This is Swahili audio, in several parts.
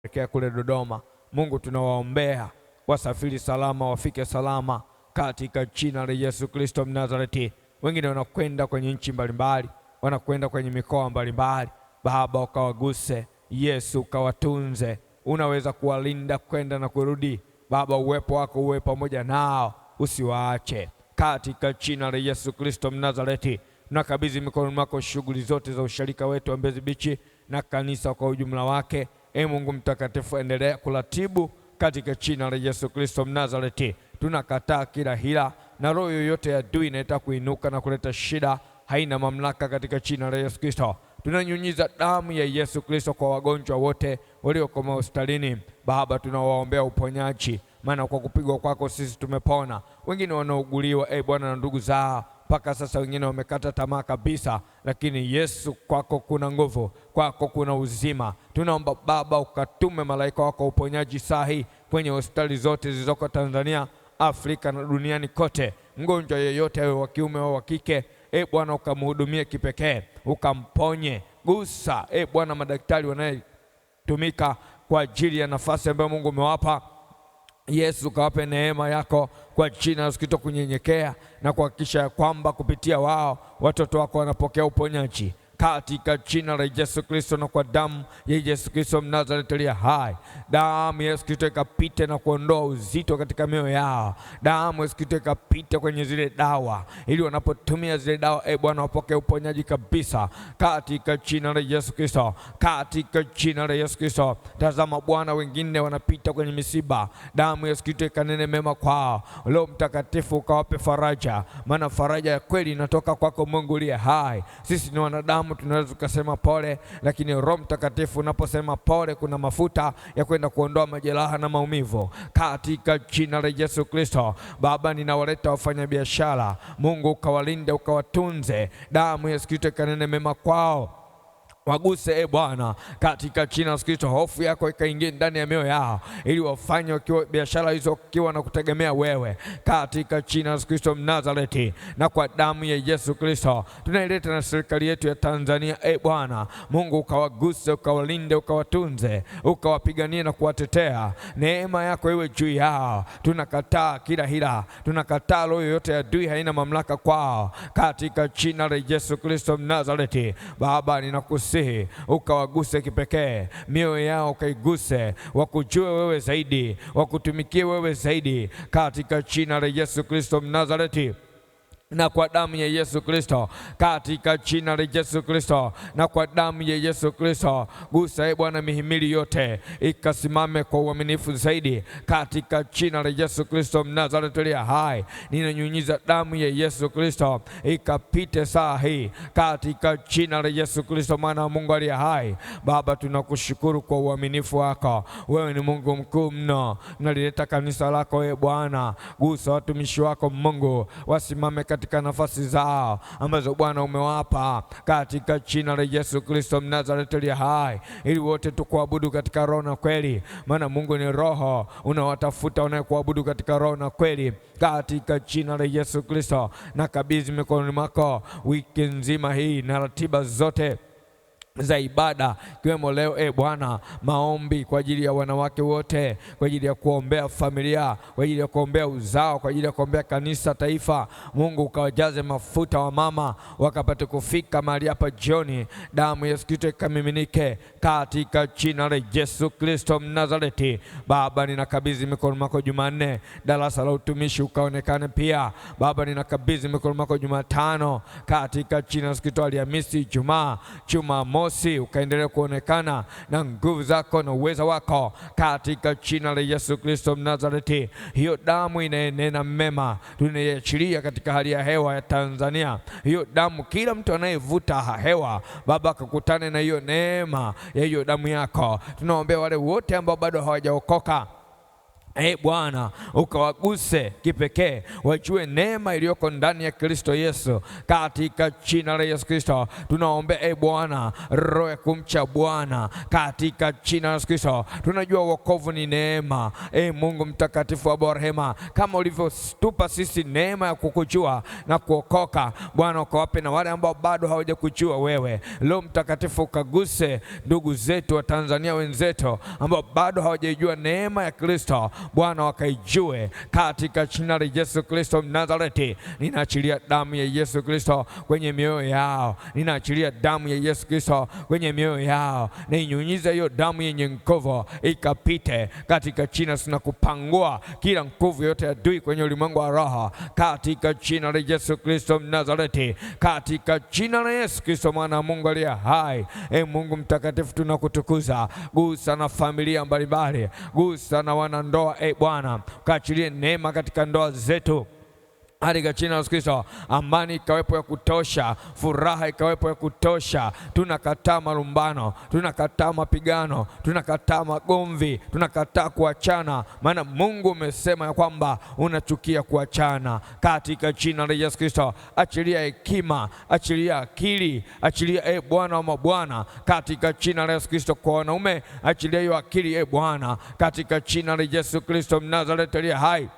kuelekea kule Dodoma. Mungu tunawaombea wasafiri salama, wafike salama katika jina la Yesu Kristo Mnazareti. Wengine wanakwenda kwenye nchi mbalimbali, wanakwenda kwenye mikoa mbalimbali. Baba ukawaguse, Yesu ukawatunze. Unaweza kuwalinda kwenda na kurudi. Baba, uwepo wako uwe pamoja nao, usiwaache katika jina la Yesu Kristo Mnazareti. Nakabidhi mikononi mwako shughuli zote za usharika wetu wa Mbezi Beach na kanisa kwa ujumla wake. Mungu mtakatifu, endelea kuratibu katika jina la Yesu Kristo Mnazareti. Tunakataa kila hila na roho yoyote ya adui inayotaka kuinuka na kuleta shida, haina mamlaka katika jina la Yesu Kristo. Tunanyunyiza damu ya Yesu Kristo kwa wagonjwa wote walioko hospitalini. Baba, tunawaombea uponyaji, maana kwa kupigwa kwako sisi tumepona. Wengine wanauguliwa Bwana na ndugu zao mpaka sasa, wengine wamekata tamaa kabisa, lakini Yesu, kwako kuna nguvu, kwako kuna uzima. Tunaomba Baba ukatume malaika wako uponyaji sahi kwenye hospitali zote zilizoko Tanzania, Afrika na duniani kote. Mgonjwa yeyote awe wa kiume au wa kike, Bwana ukamhudumie kipekee, ukamponye. Gusa Bwana madaktari wanayetumika kwa ajili ya nafasi ambayo Mungu umewapa. Yesu, kawape neema yako kwa jina la Yesu Kristo, kunyenyekea na kuhakikisha ya kwamba kupitia wao watoto wako wanapokea uponyaji katika jina la Yesu Kristo na kwa damu ya Yesu Kristo Mnazareti aliye hai. Damu ya Yesu Kristo ikapite na kuondoa uzito katika mioyo yao. Damu ya Yesu Kristo ikapite kwenye zile dawa, ili wanapotumia zile dawa Bwana wapokee uponyaji kabisa katika jina la Yesu Kristo, katika jina la Yesu Kristo. Tazama Bwana, wengine wanapita kwenye misiba. Damu ya Yesu Kristo ikanene mema kwao. Leo Mtakatifu ukawape faraja, maana faraja ya kweli inatoka kwako Mungu aliye hai. Sisi ni wanadamu, tunaweza kusema pole, lakini Roho Mtakatifu unaposema pole, kuna mafuta ya kwenda kuondoa majeraha na maumivu katika jina la Yesu Kristo. Baba, ninawaleta wafanyabiashara, Mungu ukawalinde, ukawatunze. Damu ya Yesu Kristo ikanene mema kwao. Waguse Bwana katika jina la Yesu Kristo. Hofu yako ikaingia ndani ya mioyo yao, ili wafanye wakiwa biashara hizo kiwa na kutegemea wewe katika jina la Yesu Kristo Mnazareti. Na kwa damu ya Yesu Kristo tunaileta na serikali yetu ya Tanzania. Bwana Mungu ukawaguse, ukawalinde, ukawatunze, ukawapiganie na kuwatetea. Neema yako iwe juu yao. Tunakataa kila hila, tunakataa roho yoyote ya adui, haina mamlaka kwao katika jina la Yesu Kristo Mnazareti. Baba, ninakusihi ukawaguse kipekee, mioyo yao ukaiguse, wakujue wewe zaidi, wakutumikie wewe zaidi katika jina la Yesu Kristo Mnazareti. Na kwa damu ya Yesu Kristo, katika jina la Yesu Kristo, na kwa damu ya Yesu Kristo, gusa Bwana mihimili yote ikasimame kwa uaminifu zaidi katika jina la Yesu Kristo Mnazareti aliye hai. Ninanyunyiza damu ya Yesu Kristo ikapite saa hii katika jina la Yesu Kristo, mwana wa Mungu aliye hai. Baba, tunakushukuru kwa uaminifu wako. Wewe ni Mungu mkuu mno. Nalileta kanisa lako Bwana, gusa watumishi wako Mungu, wasimame katika nafasi zao ambazo Bwana umewapa katika jina la Yesu Kristo Mnazareti aliye hai, ili wote tukuabudu katika roho na kweli, maana Mungu ni roho. Unawatafuta wanaokuabudu katika roho na kweli katika jina la Yesu Kristo. Na kabidhi mikononi mwako wiki nzima hii na ratiba zote za ibada, kiwemo leo Bwana maombi kwa ajili ya wanawake wote, kwa ajili ya kuombea familia, kwa ajili ya kuombea uzao, kwa ajili ya kuombea kanisa, taifa. Mungu ukawajaze mafuta wa mama wakapate kufika mahali hapa jioni. Damu ya Yesu Kristo ikamiminike katika jina la Yesu Kristo Mnazareti. Baba, ninakabidhi mikononi mwako Jumanne, darasa la utumishi ukaonekane pia. Baba, ninakabidhi mikononi mwako Jumatano katika jina la Yesu Kristo. Alhamisi, Ijumaa, Jumamosi ukaendelea kuonekana na nguvu zako na uweza wako katika jina la Yesu Kristo Mnazareti. Hiyo damu inayenena mema tunaiachilia katika hali ya hewa ya Tanzania. Hiyo damu, kila mtu anayevuta hewa Baba akakutane na hiyo neema ya hiyo damu yako. Tunaombea wale wote ambao bado hawajaokoka Bwana ukawaguse kipekee, wajue neema iliyoko ndani ya Kristo Yesu, katika jina la Yesu Kristo. Tunaombea Bwana roho ya kumcha Bwana, katika jina la Yesu Kristo. Tunajua wokovu ni neema. Mungu mtakatifu wa rehema, kama ulivyotupa sisi neema ya kukujua na kuokoka, Bwana ukawape na wale ambao bado hawajakujua wewe. Roho Mtakatifu ukaguse ndugu zetu wa Tanzania wenzetu ambao bado hawajajua neema ya Kristo, Bwana wakaijue katika jina la Yesu Kristo Mnazareti. Ninaachilia damu ya Yesu Kristo kwenye mioyo yao, ninaachilia damu ya Yesu Kristo kwenye mioyo yao, na inyunyize hiyo damu yenye nguvu ikapite katika jina. Tunakupangua kila nguvu yote ya adui kwenye ulimwengu wa roho katika jina la Yesu Kristo Mnazareti, katika jina la Yesu Kristo mwana wa Mungu aliye hai. Mungu mtakatifu, tunakutukuza. Gusa na familia mbalimbali, gusa na wanandoa. Bwana kaachilie neema katika ndoa zetu katika jina la Yesu Kristo. Amani ikawepo ya kutosha, furaha ikawepo ya kutosha. Tunakataa malumbano, tunakataa mapigano, tunakataa magomvi, tunakataa kuachana, maana Mungu umesema ya kwamba unachukia kuachana. Katika jina la Yesu Kristo, achilia hekima, achilia akili, achilia Bwana wa mabwana, katika jina la Yesu Kristo. Kwa wanaume achilia hiyo akili Bwana, katika jina la Yesu Kristo Mnazareti aliye hai.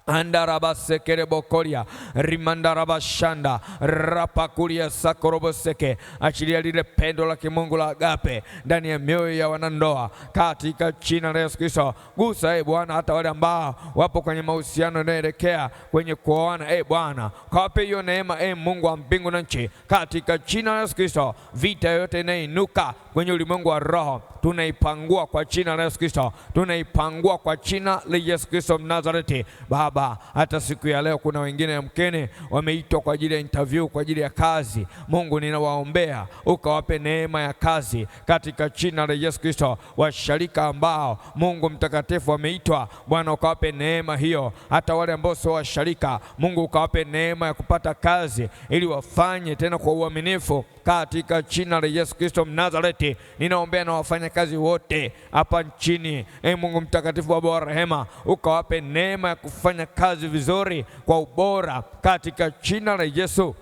Andarabasekerebokoria rimandarabashanda rapakuria sakoroboseke. Achilia lile pendo la kimungu la agape ndani ya mioyo ya wanandoa katika jina la Yesu Kristo. Gusa Bwana hata wale ambao wapo kwenye mahusiano yanayoelekea kwenye kuoana Bwana, kawape hiyo neema Mungu wa mbingu na nchi, katika jina la Yesu Kristo. Vita yote inayoinuka kwenye ulimwengu wa roho tunaipangua kwa jina la Yesu Kristo, tunaipangua kwa jina la Yesu Kristo Mnazareti. Baba, hata siku ya leo kuna wengine yamkini wameitwa kwa ajili ya interview, kwa ajili ya kazi. Mungu ninawaombea ukawape neema ya kazi katika jina la Yesu Kristo. Washarika ambao Mungu mtakatifu wameitwa, Bwana ukawape neema hiyo. Hata wale ambao sio washarika, Mungu ukawape neema ya kupata kazi ili wafanye tena kwa uaminifu katika jina la Yesu Kristo Mnazareti. Ninaombea na wafanyakazi wote hapa nchini, Mungu mtakatifu wa rehema, ukawape neema ya kufanya kazi vizuri kwa ubora katika jina la Yesu.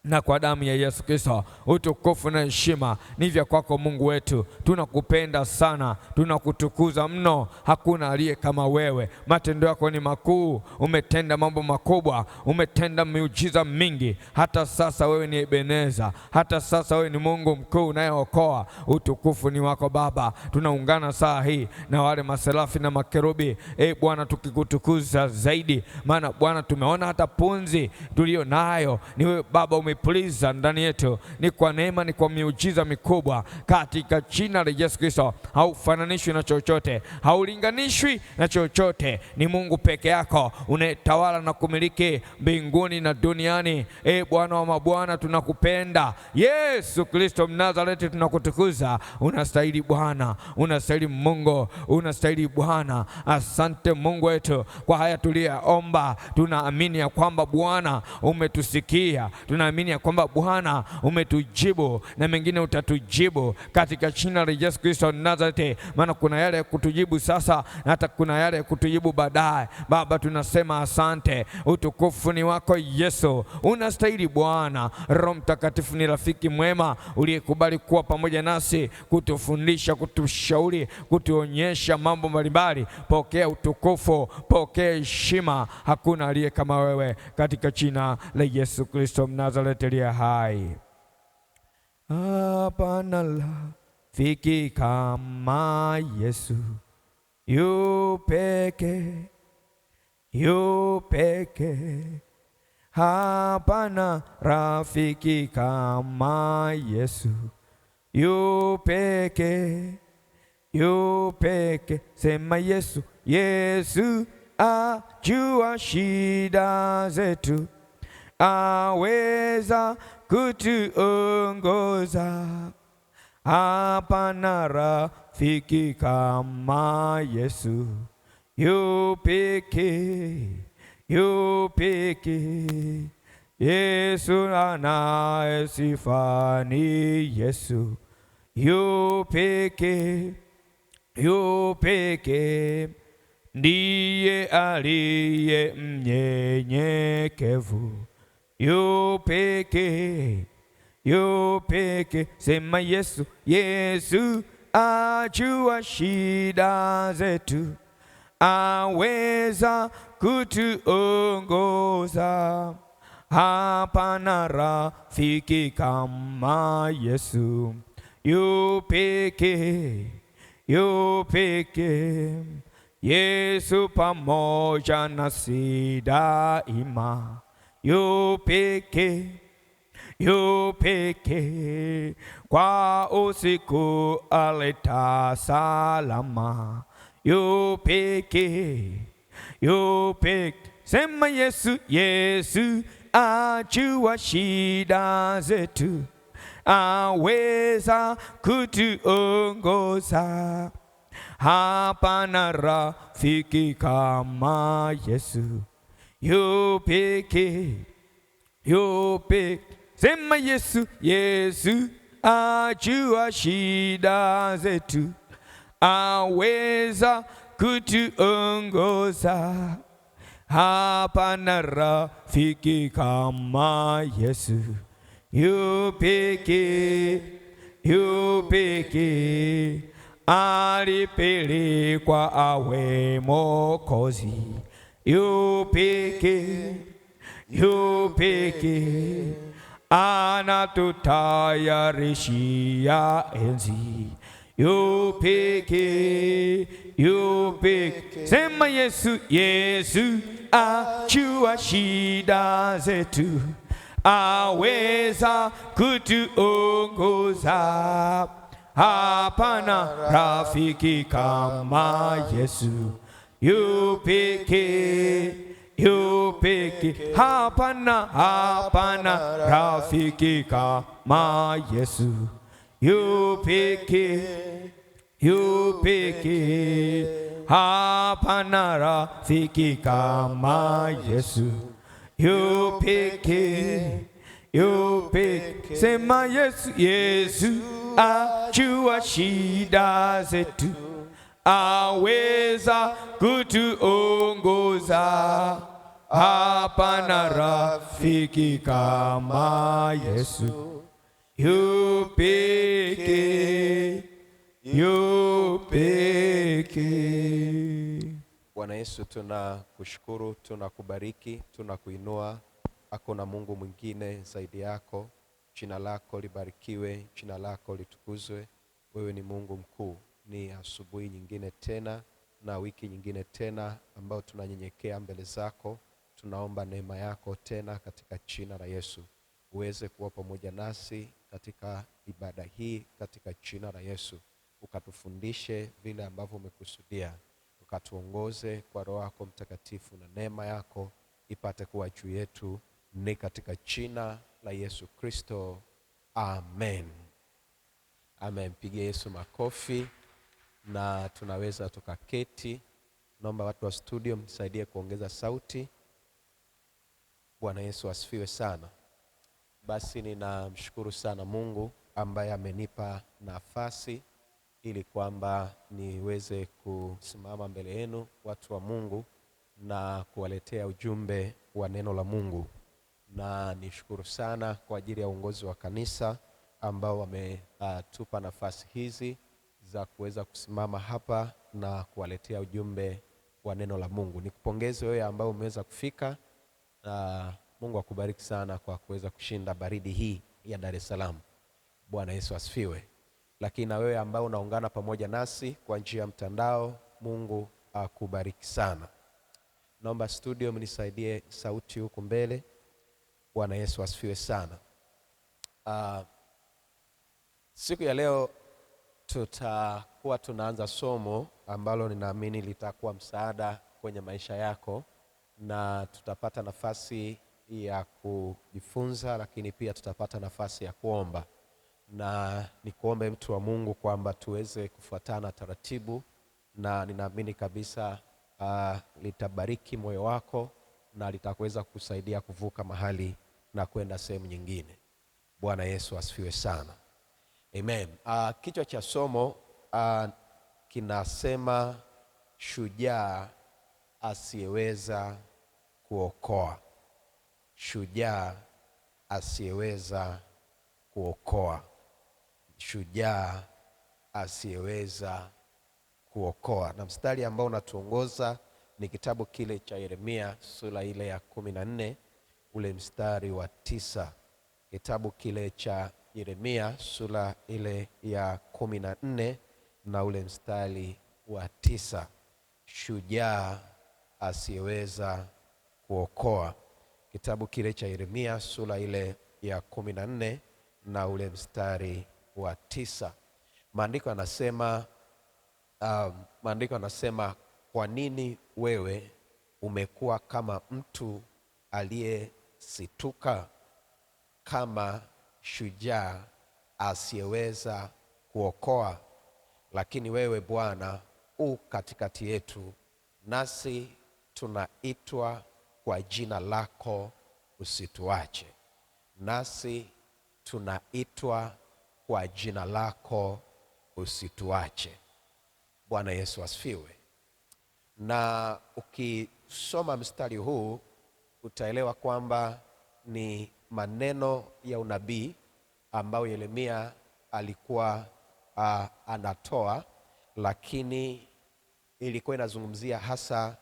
Na kwa damu ya Yesu Kristo, utukufu na heshima ni vya kwako Mungu wetu. Tunakupenda sana, tunakutukuza mno. Hakuna aliye kama wewe. Matendo yako ni makuu, umetenda mambo makubwa, umetenda miujiza mingi. Hata sasa wewe ni Ebeneza, hata sasa wewe ni Mungu mkuu unayeokoa. Utukufu ni wako Baba. Tunaungana saa hii na wale maserafi na makerubi Bwana, tukikutukuza zaidi, maana Bwana tumeona hata punzi tulio nayo ni wewe Baba umepuliza ndani yetu. Ni kwa neema, ni kwa miujiza mikubwa katika jina la Yesu Kristo. Haufananishwi na chochote, haulinganishwi na chochote. Ni Mungu peke yako unayetawala na kumiliki mbinguni na duniani. Bwana wa mabwana, tunakupenda Yesu Kristo Mnazareti, tunakutukuza. Unastahili Bwana, unastahili Mungu, unastahili Bwana. Asante Mungu wetu kwa haya tuliyaomba. Tunaamini ya kwamba Bwana umetusikia, tunaamini ya kwamba Bwana umetujibu na mengine utatujibu katika jina la Yesu Kristo Nazareti. Maana kuna yale ya kutujibu sasa na hata kuna yale ya kutujibu baadaye. Baba, tunasema asante. Utukufu ni wako Yesu, unastahili Bwana. Roho Mtakatifu ni rafiki mwema uliyekubali kuwa pamoja nasi, kutufundisha, kutushauri, kutuonyesha mambo mbalimbali. Pokea utukufu, pokea heshima. Hakuna aliye kama wewe, katika jina la Yesu Kristo Mnazareti aliye hai. Hapana rafiki kama Yesu, yu peke. Hapana rafiki kama Yesu, yu peke. Sema Yesu. Yesu ajua shida zetu, aweza kutuongoza. Hapana rafiki kama Yesu, yu peke. Yesu anayesifa ni Yesu, yu peke. ndiye aliye mnyenyekevu, yu pekee, yu pekee. Sema Yesu, Yesu ajua shida zetu, aweza kutuongoza. Hapana rafiki kama Yesu, yu pekee, yu pekee. Yesu pamoja nasi daima, yu pekee, yu pekee. Kwa usiku aleta salama, yu pekee, yu pekee. Sema Yesu, Yesu ajua shida zetu, aweza kutuongoza. Hapana rafiki kama Yesu, yu pekee, yu pekee. Sema Yesu, Yesu ajua shida zetu, aweza kutuongoza. Hapana rafiki kama Yesu, yu pekee, yu pekee. Alipelekwa awe Mwokozi, yu pekee, yu pekee. Anatutayarishia enzi, yu pekee, yu pekee. Sema Yesu, Yesu ajua shida zetu, aweza kutuongoza. Hapana rafiki kama Yesu, yu pekee, yu pekee. Hapana, hapana rafiki kama Yesu, yu pekee, yu pekee. Hapana rafiki kama Yesu, yu pekee, yu pekee. Sema Yesu, Yesu ajua shida zetu, aweza kutuongoza. Hapana rafiki kama Yesu, yu pekee, yu pekee. Bwana Yesu, tunakushukuru, tunakubariki, tunakuinua. Hakuna Mungu mwingine zaidi yako. Jina lako libarikiwe, jina lako litukuzwe. Wewe ni Mungu mkuu. Ni asubuhi nyingine tena na wiki nyingine tena ambao tunanyenyekea mbele zako. Tunaomba neema yako tena katika jina la Yesu. Uweze kuwa pamoja nasi katika ibada hii katika jina la Yesu. Ukatufundishe vile ambavyo umekusudia. Ukatuongoze kwa Roho yako Mtakatifu, na neema yako ipate kuwa juu yetu, ni katika jina la Yesu Kristo. Amen. Amen. Pigie Yesu makofi na tunaweza tukaketi. Naomba watu wa studio msaidie kuongeza sauti. Bwana Yesu asifiwe sana. Basi ninamshukuru sana Mungu ambaye amenipa nafasi ili kwamba niweze kusimama mbele yenu watu wa Mungu na kuwaletea ujumbe wa neno la Mungu. Na nishukuru sana kwa ajili ya uongozi wa kanisa ambao wametupa nafasi hizi za kuweza kusimama hapa na kuwaletea ujumbe wa neno la Mungu. Nikupongeze wewe ambao umeweza kufika. Mungu akubariki sana kwa kuweza kushinda baridi hii ya Dar es Salaam. Bwana Yesu asifiwe. Lakini na wewe ambao unaungana pamoja nasi kwa njia ya mtandao, Mungu akubariki sana. Naomba studio mnisaidie sauti huku mbele. Bwana Yesu asifiwe sana. Siku ya leo tutakuwa tunaanza somo ambalo ninaamini litakuwa msaada kwenye maisha yako, na tutapata nafasi ya kujifunza, lakini pia tutapata nafasi ya kuomba. Na nikuombe mtu wa Mungu kwamba tuweze kufuatana taratibu, na ninaamini kabisa litabariki moyo wako na litakuweza kusaidia kuvuka mahali na kwenda sehemu nyingine. Bwana Yesu asifiwe sana. Amen. Kichwa cha somo kinasema shujaa asiyeweza kuokoa. Shujaa asiyeweza kuokoa. Shujaa asiyeweza kuokoa. Na mstari ambao unatuongoza ni kitabu kile cha Yeremia sura ile ya 14 ule mstari wa 9. Kitabu kile cha Yeremia sura ile ya 14 na ule mstari wa 9. Shujaa asiyeweza kuokoa. Kitabu kile cha Yeremia sura ile ya 14 na ule mstari wa 9. Maandiko yanasema kwa nini wewe umekuwa kama mtu aliyesituka, kama shujaa asiyeweza kuokoa? Lakini wewe Bwana u katikati yetu, nasi tunaitwa kwa jina lako, usituache. Nasi tunaitwa kwa jina lako, usituache. Bwana Yesu asifiwe. Na ukisoma mstari huu utaelewa kwamba ni maneno ya unabii ambayo Yeremia alikuwa anatoa, lakini ilikuwa inazungumzia hasa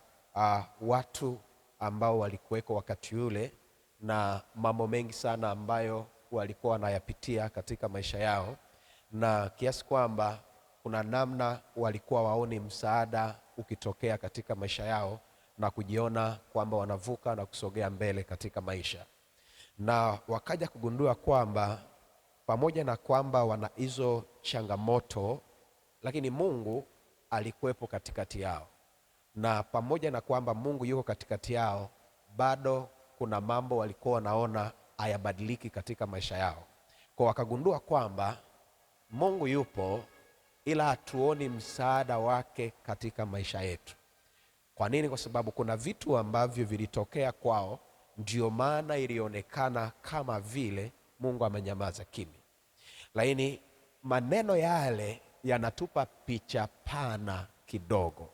watu ambao walikuweko wakati ule na mambo mengi sana ambayo walikuwa wanayapitia katika maisha yao, na kiasi kwamba kuna namna walikuwa waoni msaada ukitokea katika maisha yao na kujiona kwamba wanavuka na kusogea mbele katika maisha. Na wakaja kugundua kwamba pamoja na kwamba wana hizo changamoto, lakini Mungu alikuwepo katikati yao, na pamoja na kwamba Mungu yuko katikati yao, bado kuna mambo walikuwa wanaona hayabadiliki katika maisha yao. Kwa wakagundua kwamba Mungu yupo, ila hatuoni msaada wake katika maisha yetu. Kwa nini? Kwa sababu kuna vitu ambavyo vilitokea kwao, ndio maana ilionekana kama vile Mungu amenyamaza kimya. Lakini maneno yale yanatupa picha pana kidogo.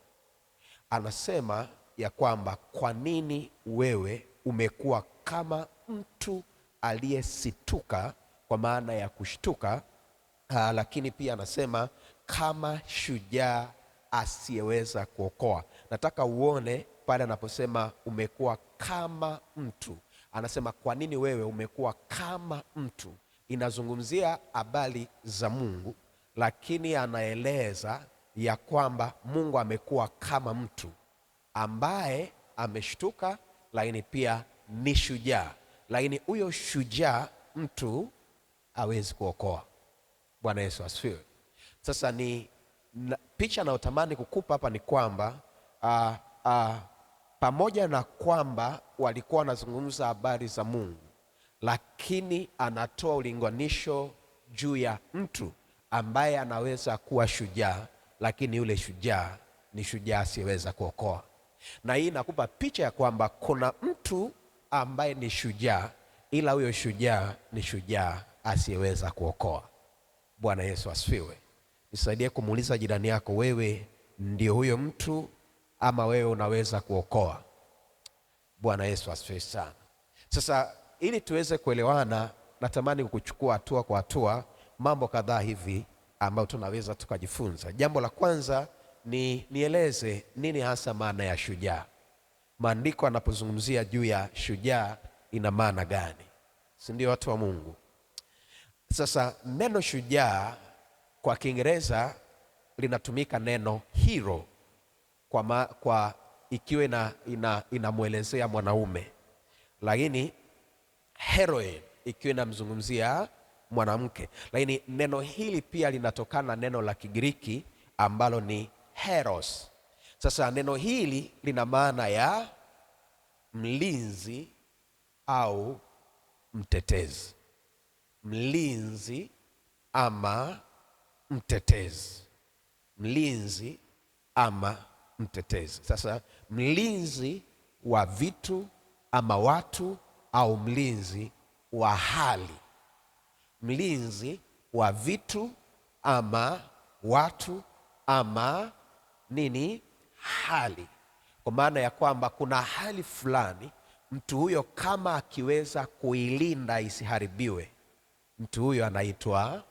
Anasema ya kwamba kwa nini wewe umekuwa kama mtu aliyesituka, kwa maana ya kushtuka, lakini pia anasema kama shujaa asiyeweza kuokoa. Nataka uone pale anaposema umekuwa kama mtu, anasema kwa nini wewe umekuwa kama mtu. Inazungumzia habari za Mungu, lakini anaeleza ya kwamba Mungu amekuwa kama mtu ambaye ameshtuka, lakini pia ni shujaa. Lakini huyo shujaa mtu hawezi kuokoa. Bwana Yesu asifiwe. Sasa picha nayotamani kukupa hapa ni kwamba pamoja na kwamba walikuwa wanazungumza habari za Mungu, lakini anatoa ulinganisho juu ya mtu ambaye anaweza kuwa shujaa, lakini yule shujaa ni shujaa asiyeweza kuokoa. Na hii inakupa picha ya kwamba kuna mtu ambaye ni shujaa, ila huyo shujaa ni shujaa asiyeweza kuokoa. Bwana Yesu asifiwe. Nisaidie kumuuliza jirani yako, wewe ndio huyo mtu ama wewe unaweza kuokoa? Bwana Yesu asifiwe sana. Sasa ili tuweze kuelewana, natamani kukuchukua hatua kwa hatua mambo kadhaa hivi ambayo tunaweza tukajifunza. Jambo la kwanza nieleze nini hasa maana ya shujaa. Maandiko yanapozungumzia juu ya shujaa ina maana gani? Si ndio watu wa Mungu? Sasa neno shujaa kwa Kiingereza linatumika neno hero kwa ikiwa inamwelezea mwanaume, lakini heroine ikiwa inamzungumzia mwanamke. Lakini neno hili pia linatokana na neno la Kigiriki ambalo ni heros. Sasa neno hili lina maana ya mlinzi au mtetezi. Mlinzi ama mtetezi. Mlinzi ama mtetezi. Sasa mlinzi wa vitu ama watu, au mlinzi wa hali. Mlinzi wa vitu ama watu ama nini? Hali. kwa maana ya kwamba kuna hali fulani mtu huyo kama akiweza kuilinda isiharibiwe, mtu huyo anaitwa.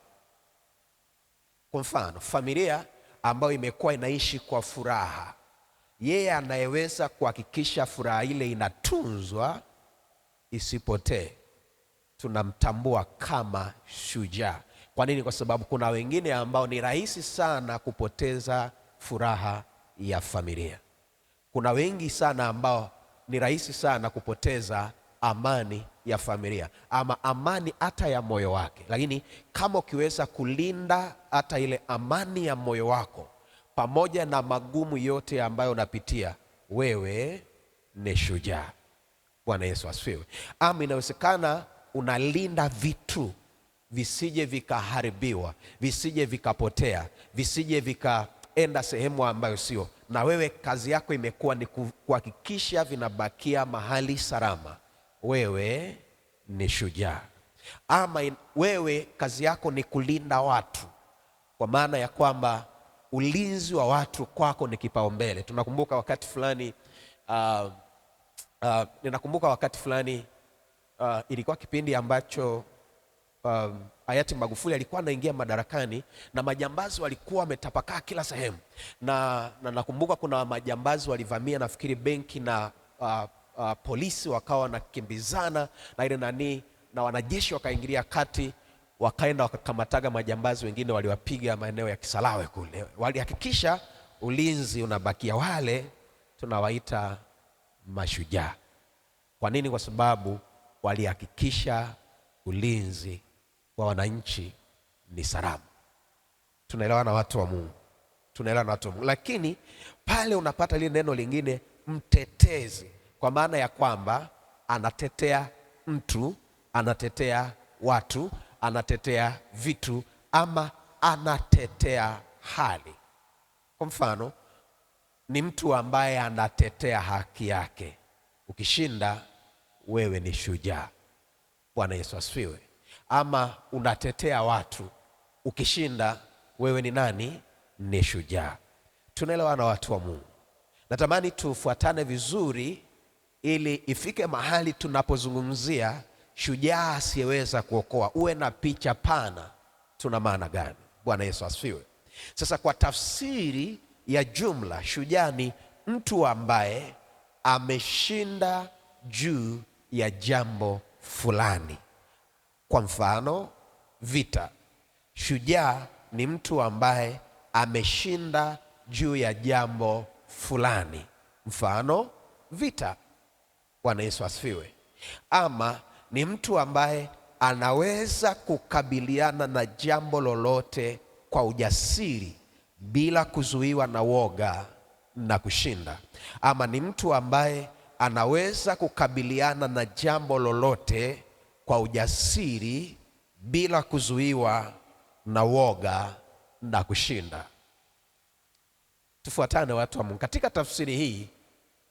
Kwa mfano, familia ambayo imekuwa inaishi kwa furaha, yeye anayeweza kuhakikisha furaha ile inatunzwa isipotee, tunamtambua kama shujaa. Kwa nini? Kwa sababu kuna wengine ambao ni rahisi sana kupoteza furaha ya familia. Kuna wengi sana ambao ni rahisi sana kupoteza amani ya familia, ama amani hata ya moyo wake. Lakini kama ukiweza kulinda hata ile amani ya moyo wako pamoja na magumu yote ambayo unapitia, wewe ni shujaa. Bwana Yesu asifiwe. Ama inawezekana unalinda vitu visije vikaharibiwa, visije vikapotea, visije vikaenda sehemu ambayo sio, na wewe kazi yako imekuwa ni kuhakikisha vinabakia mahali salama, wewe ni shujaa. Ama wewe kazi yako ni kulinda watu, kwa maana ya kwamba ulinzi wa watu kwako ni kipaumbele. Tunakumbuka wakati fulani ninakumbuka wakati fulani ilikuwa kipindi ambacho hayati Magufuli alikuwa anaingia madarakani, na majambazi walikuwa wametapakaa kila sehemu, na nakumbuka kuna majambazi walivamia nafikiri benki, na polisi wakawa wanakimbizana na ile nani, na wanajeshi wakaingilia kati, wakaenda wakakamataga majambazi wengine, waliwapiga maeneo ya Kisarawe kule, walihakikisha ulinzi unabakia. Wale tunawaita mashujaa. Kwa nini? Kwa sababu walihakikisha ulinzi wa wananchi ni salama. Tunaelewa na watu wa Mungu, tunaelewa na watu wa Mungu. Lakini pale unapata lile neno lingine, mtetezi, kwa maana ya kwamba anatetea mtu, anatetea watu, anatetea vitu, ama anatetea hali. Kwa mfano, ni mtu ambaye anatetea haki yake. Ukishinda, wewe ni shujaa. Bwana Yesu asifiwe. Ama unatetea watu, ukishinda, wewe ni nani? Ni shujaa. Tunaelewa na watu wa Mungu. Natamani tufuatane vizuri ili ifike mahali tunapozungumzia shujaa asiyeweza kuokoa, uwe na picha pana tuna maana gani. Bwana Yesu asifiwe. Sasa kwa tafsiri ya jumla, shujaa ni mtu ambaye ameshinda juu ya jambo fulani. Kwa mfano, vita. Shujaa ni mtu ambaye ameshinda juu ya jambo fulani, mfano vita. Bwana Yesu asifiwe. Ama ni mtu ambaye anaweza kukabiliana na jambo lolote kwa ujasiri bila kuzuiwa na woga na kushinda. Ama ni mtu ambaye anaweza kukabiliana na jambo lolote kwa ujasiri bila kuzuiwa na woga na kushinda. Tufuatane watu wa Mungu. Katika tafsiri hii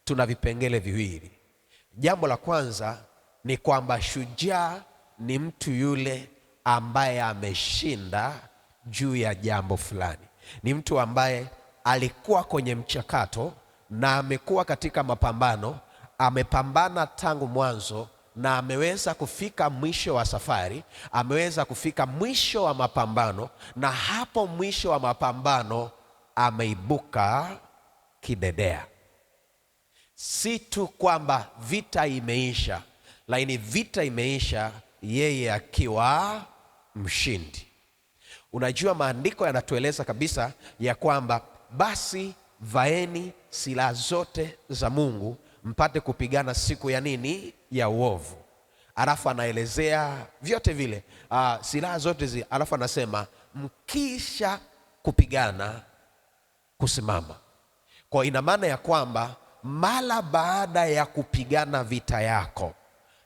tuna vipengele viwili. Jambo la kwanza ni kwamba shujaa ni mtu yule ambaye ameshinda juu ya jambo fulani. Ni mtu ambaye alikuwa kwenye mchakato na amekuwa katika mapambano, amepambana tangu mwanzo na ameweza kufika mwisho wa safari, ameweza kufika mwisho wa mapambano, na hapo mwisho wa mapambano ameibuka kidedea. Si tu kwamba vita imeisha, lakini vita imeisha yeye akiwa mshindi. Unajua, maandiko yanatueleza kabisa ya kwamba basi vaeni silaha zote za Mungu mpate kupigana siku ya nini? Ya uovu. Alafu anaelezea vyote vile silaha zote zi, alafu anasema mkisha kupigana kusimama. Kwa ina maana ya kwamba mara baada ya kupigana vita yako,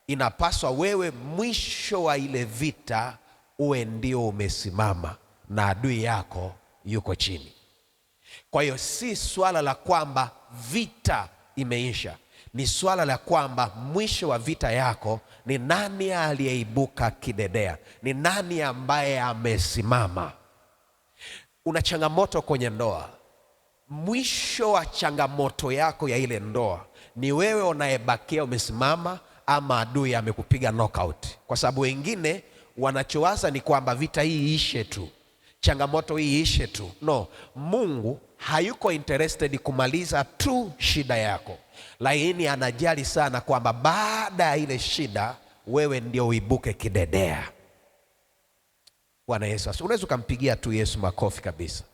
inapaswa wewe mwisho wa ile vita uwe ndio umesimama na adui yako yuko chini. Kwa hiyo si swala la kwamba vita imeisha, ni swala la kwamba mwisho wa vita yako ni nani aliyeibuka kidedea, ni nani ambaye amesimama. Una changamoto kwenye ndoa, mwisho wa changamoto yako ya ile ndoa ni wewe unayebakia umesimama, ama adui amekupiga knockout. Kwa sababu wengine wanachowaza ni kwamba vita hii ishe tu, changamoto hii ishe tu. No, Mungu hayuko interested kumaliza tu shida yako, lakini anajali sana kwamba baada ya ile shida wewe ndio uibuke kidedea. Bwana Yesu, unaweza ukampigia tu Yesu makofi kabisa.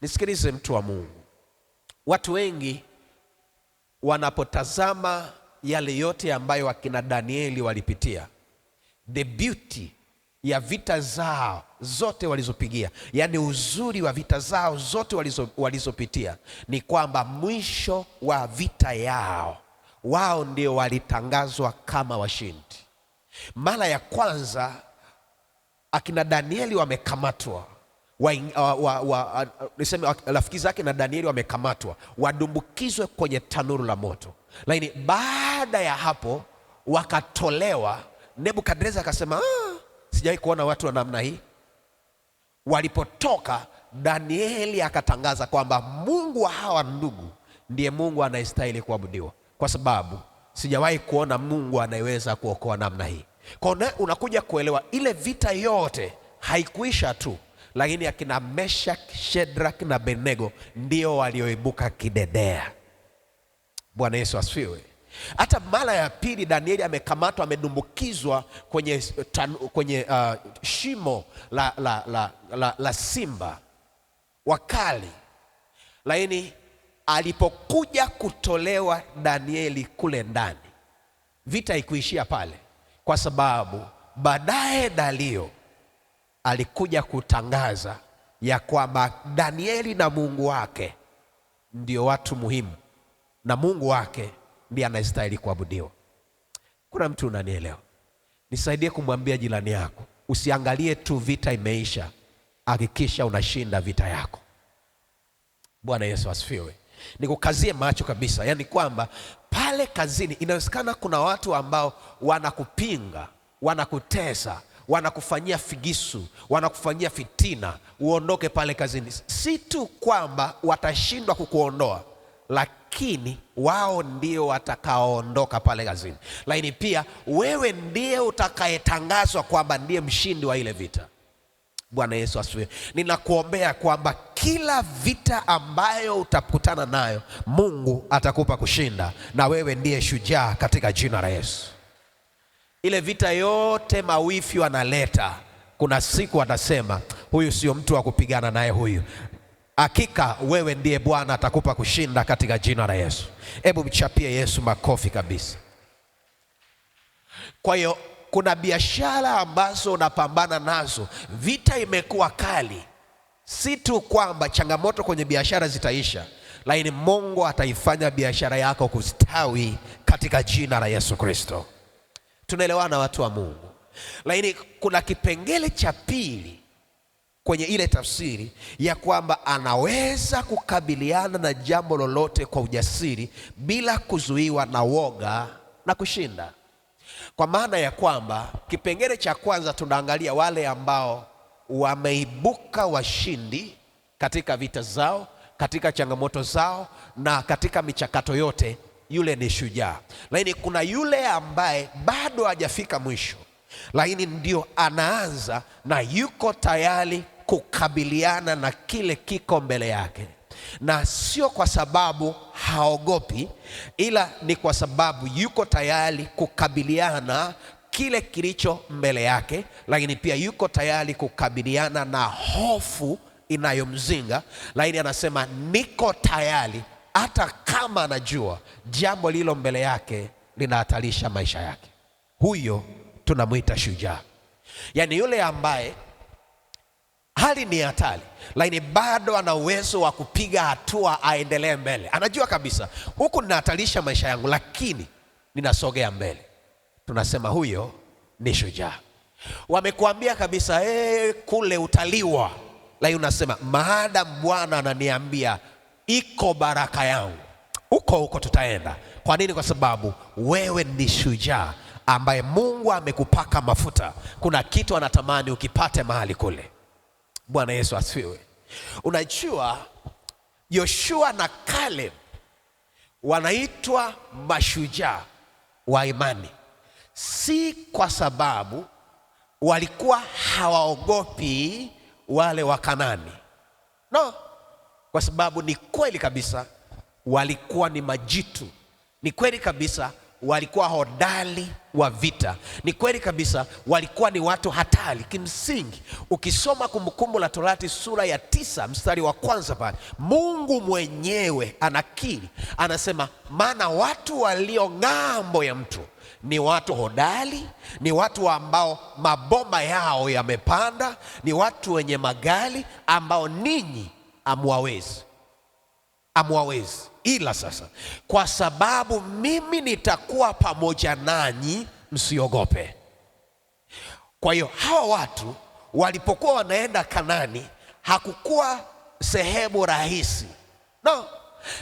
Nisikilize mtu wa Mungu, watu wengi wanapotazama yale yote ambayo wakina Danieli walipitia, the beauty ya vita zao zote walizopigia, yani uzuri wa vita zao zote walizopitia, ni kwamba mwisho wa vita yao wao ndio walitangazwa kama washindi. Mara ya kwanza akina Danieli wamekamatwa, niseme rafiki zake na Danieli wamekamatwa wadumbukizwe kwenye tanuru la moto, lakini baada ya hapo wakatolewa. Nebukadneza akasema sijawahi kuona watu wa namna hii. Walipotoka, Danieli akatangaza kwamba Mungu wa hawa ndugu ndiye Mungu anayestahili kuabudiwa, kwa sababu sijawahi kuona Mungu anayeweza kuokoa namna hii. Kwa unakuja kuelewa ile vita yote haikuisha tu, lakini akina Meshak, Shadrach na Abednego ndio walioibuka kidedea. Bwana Yesu asifiwe. Hata mara ya pili Danieli amekamatwa, amedumbukizwa kwenye shimo la simba wakali, lakini alipokuja kutolewa Danieli kule ndani, vita haikuishia pale, kwa sababu baadaye Dario alikuja kutangaza ya kwamba Danieli na Mungu wake ndio watu muhimu, na Mungu wake ndiye anastahili kuabudiwa. Kuna mtu unanielewa? Nisaidie kumwambia jirani yako, usiangalie tu vita imeisha, hakikisha unashinda vita yako. Bwana Yesu asifiwe. Nikukazie macho kabisa, yani kwamba pale kazini inawezekana kuna watu ambao wanakupinga, wanakutesa, wanakufanyia figisu, wanakufanyia fitina uondoke pale kazini. Si tu kwamba watashindwa kukuondoa, lakini wao ndio watakaoondoka pale kazini, lakini pia wewe ndiye utakayetangazwa kwamba ndiye mshindi wa ile vita. Bwana Yesu asifiwe. Ninakuombea kwamba kila vita ambayo utakutana nayo, Mungu atakupa kushinda, na wewe ndiye shujaa katika jina la Yesu. Ile vita yote mawifi wanaleta, kuna siku atasema huyu sio mtu wa kupigana naye huyu. Hakika wewe ndiye Bwana atakupa kushinda katika jina la Yesu. Hebu mchapie Yesu makofi kabisa. Kwa hiyo kuna biashara ambazo unapambana nazo, vita imekuwa kali. Si tu kwamba changamoto kwenye biashara zitaisha, lakini Mungu ataifanya biashara yako kustawi katika jina la Yesu Kristo. Tunaelewana watu wa Mungu? Lakini kuna kipengele cha pili kwenye ile tafsiri ya kwamba anaweza kukabiliana na jambo lolote kwa ujasiri bila kuzuiwa na woga na kushinda. Kwa maana ya kwamba kipengele cha kwanza tunaangalia wale ambao wameibuka washindi katika vita zao, katika changamoto zao na katika michakato yote, yule ni shujaa. Lakini kuna yule ambaye bado hajafika mwisho, lakini ndio anaanza na yuko tayari kukabiliana na kile kiko mbele yake, na sio kwa sababu haogopi, ila ni kwa sababu yuko tayari kukabiliana kile kilicho mbele yake, lakini pia yuko tayari kukabiliana na hofu inayomzinga, lakini anasema niko tayari hata kama anajua jambo lilo mbele yake linahatarisha maisha yake. Huyo tunamuita shujaa. Yani yule ambaye hali ni hatari, lakini bado ana uwezo wa kupiga hatua aendelee mbele. Anajua kabisa huku ninahatarisha maisha yangu, lakini ninasogea mbele. Tunasema huyo ni shujaa. Wamekuambia kabisa kule utaliwa, lakini unasema maadamu Bwana ananiambia iko baraka yangu, huko tutaenda. Kwa nini? Kwa sababu wewe ni shujaa ambaye Mungu amekupaka mafuta. Kuna kitu anatamani ukipate mahali kule. Bwana Yesu asifiwe. Unajua Yoshua na Caleb wanaitwa mashujaa wa imani, si kwa sababu walikuwa hawaogopi wale wa Kanaani. No, kwa sababu ni kweli kabisa walikuwa ni majitu. Ni kweli kabisa walikuwa hodari wa vita. Ni kweli kabisa walikuwa ni watu hatari. Kimsingi ukisoma Kumbukumbu la Torati sura ya 9 mstari wa 1 pale, Mungu mwenyewe anakiri, anasema maana watu walio ng'ambo ya mto ni watu hodari, ni watu ambao maboma yao yamepanda, ni watu wenye magari ambao ninyi hamwawezi. Ila sasa kwa sababu mimi nitakuwa pamoja nanyi, msiogope. Kwa hiyo hawa watu walipokuwa wanaenda Kanaani hakukuwa sehemu rahisi, no.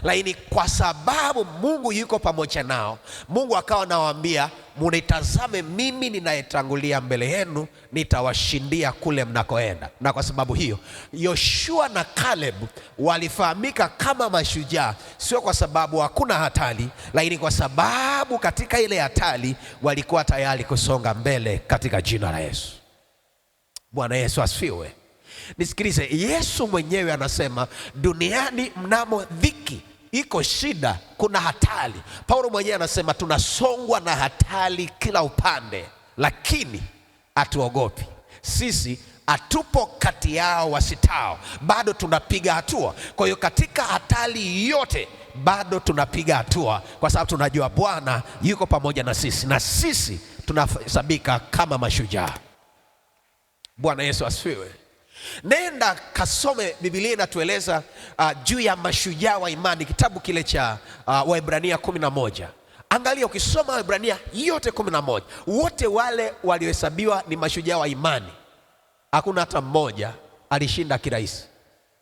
Lakini kwa sababu Mungu yuko pamoja nao, Mungu akawa anawaambia, munitazame mimi ninayetangulia mbele yenu, nitawashindia kule mnakoenda. Na kwa sababu hiyo Yoshua na Caleb walifahamika kama mashujaa, sio kwa sababu hakuna hatari, lakini kwa sababu katika ile hatari walikuwa tayari kusonga mbele katika jina la Yesu. Bwana Yesu asifiwe. Nisikilize, Yesu mwenyewe anasema duniani mnamo dhiki, iko shida, kuna hatari. Paulo mwenyewe anasema tunasongwa na hatari kila upande, lakini hatuogopi. Sisi hatupo kati yao wasitao, bado tunapiga hatua. Kwa hiyo katika hatari yote bado tunapiga hatua, kwa sababu tunajua Bwana yuko pamoja na sisi, na sisi tunahesabika kama mashujaa. Bwana Yesu asifiwe. Nenda kasome, Biblia inatueleza juu ya mashujaa wa imani, kitabu kile cha Waebrania 11. Angalia, ukisoma Waebrania yote 11, wote wale waliohesabiwa ni mashujaa wa imani, hakuna hata mmoja alishinda kirahisi,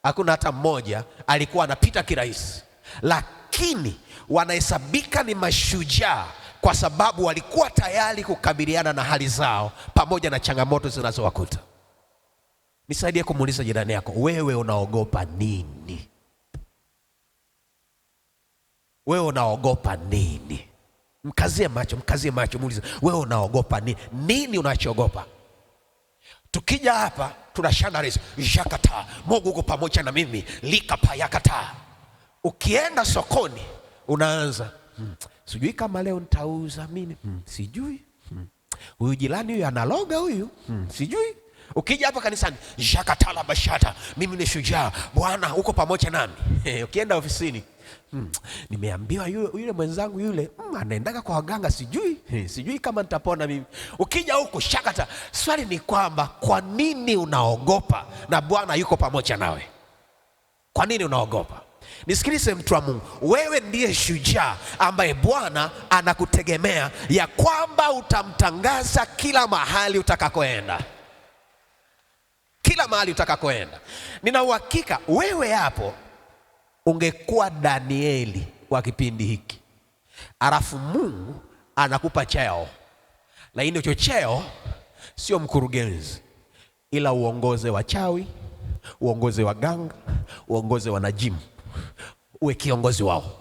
hakuna hata mmoja alikuwa anapita kirahisi, lakini wanahesabika ni mashujaa kwa sababu walikuwa tayari kukabiliana na hali zao pamoja na changamoto zinazowakuta. Nisaidie kumuuliza jirani yako, wewe unaogopa nini? Wewe unaogopa nini? Mkazie macho, muulize, wewe unaogopa nini? Nini unachoogopa? Tukija hapa tunashandarisha, jakata, Mungu uko pamoja na mimi, likapayakata. Ukienda sokoni unaanza, sijui kama leo nitauza mimi, sijui. Huyu jirani huyu analoga huyu, sijui. Ukija hapa kanisani, jakatala bashata, mimi ni shujaa, Bwana uko pamoja nami. Ukienda ofisini, nimeambiwa yule mwenzangu yule anaendaga kwa waganga, sijui kama nitapona mimi. Ukija huko shakata. Swali ni kwamba kwa nini unaogopa na Bwana yuko pamoja nawe? Kwa nini unaogopa? Nisikilize mtu wa Mungu, wewe ndiye shujaa ambaye Bwana anakutegemea ya kwamba utamtangaza kila mahali utakakoenda. Kila mahali utakakoenda. Nina uhakika wewe hapo ungekuwa Danieli wa kipindi hiki, alafu Mungu anakupa cheo, lakini hicho cheo sio mkurugenzi, ila uongoze wachawi, uongoze waganga, uongoze wanajimu, uwe kiongozi wao.